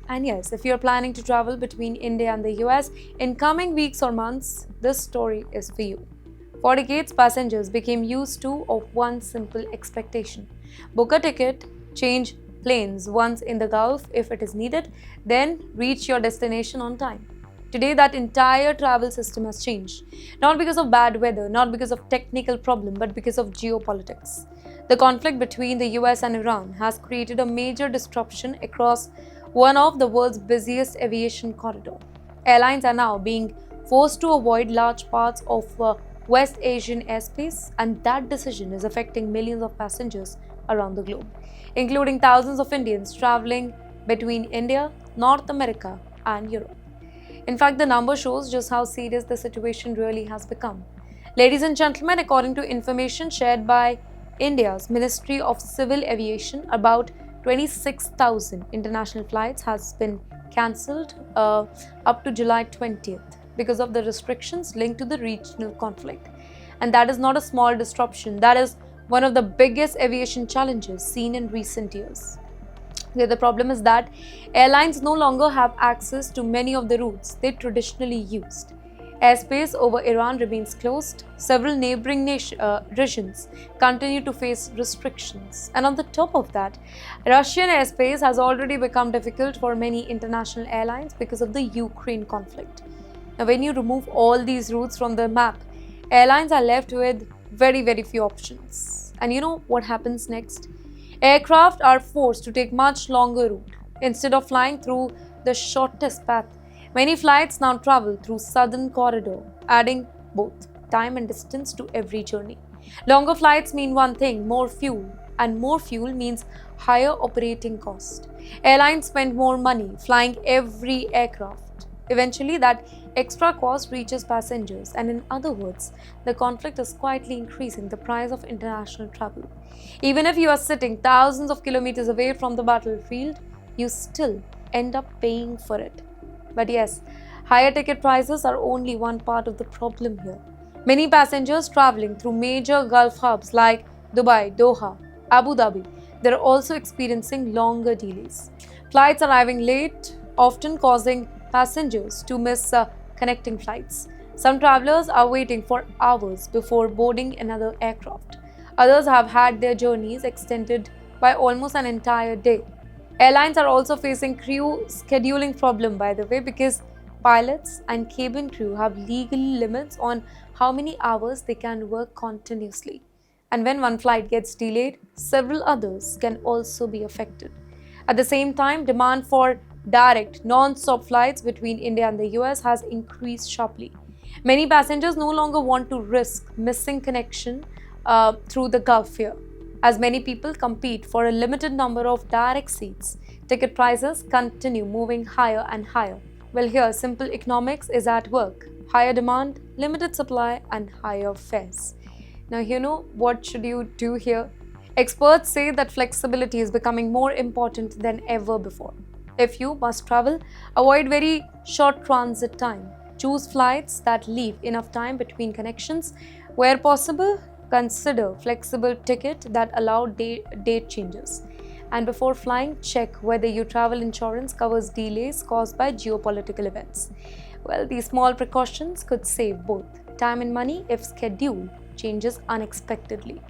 And yes, if you're planning to travel between India and the US in coming weeks or months, this story is for you. For decades, passengers became used to of one simple expectation: book a ticket, change planes once in the Gulf if it is needed, then reach your destination on time. Today, that entire travel system has changed, not because of bad weather, not because of technical problem, but because of geopolitics. The conflict between the US and Iran has created a major disruption across one of the world's busiest aviation corridor. Airlines are now being forced to avoid large parts of West Asian airspace, and that decision is affecting millions of passengers around the globe, including thousands of Indians traveling between India, North America, and Europe. In fact, the number shows just how serious the situation really has become. Ladies and gentlemen, according to information shared by India's Ministry of Civil Aviation, about 26,000 international flights has been cancelled up to July 20th because of the restrictions linked to the regional conflict. And that is not a small disruption, that is one of the biggest aviation challenges seen in recent years. The other problem is that airlines no longer have access to many of the routes they traditionally used. Airspace over Iran remains closed. Several neighboring regions continue to face restrictions. And on the top of that, Russian airspace has already become difficult for many international airlines because of the Ukraine conflict. Now, when you remove all these routes from the map, airlines are left with very few options. And you know what happens next? Aircraft are forced to take much longer route. Instead of flying through the shortest path, many flights now travel through southern corridor, adding both time and distance to every journey. Longer flights mean one thing: more fuel, and more fuel means higher operating cost. Airlines spend more money flying every aircraft. Eventually, that extra cost reaches passengers, and in other words, the conflict is quietly increasing the price of international travel. Even if you are sitting thousands of kilometers away from the battlefield, you still end up paying for it. But yes, higher ticket prices are only one part of the problem here. Many passengers traveling through major Gulf hubs like Dubai, Doha, Abu Dhabi, they're also experiencing longer delays. Flights arriving late, often causing passengers to miss connecting flights. Some travelers are waiting for hours before boarding another aircraft. Others have had their journeys extended by almost an entire day. Airlines are also facing crew scheduling problem, by the way, because pilots and cabin crew have legal limits on how many hours they can work continuously. And when one flight gets delayed, several others can also be affected. At the same time, demand for direct, non-stop flights between India and the US has increased sharply. Many passengers no longer want to risk missing connection through the Gulf here, as many people compete for a limited number of direct seats. Ticket prices continue moving higher and higher. Well, here, simple economics is at work: higher demand, limited supply, and higher fares. Now, you know what should you do here? Experts say that flexibility is becoming more important than ever before. If you must travel, avoid very short transit time. Choose flights that leave enough time between connections. Where possible, consider flexible tickets that allow date changes. And before flying, check whether your travel insurance covers delays caused by geopolitical events. Well, these small precautions could save both time and money if schedule changes unexpectedly.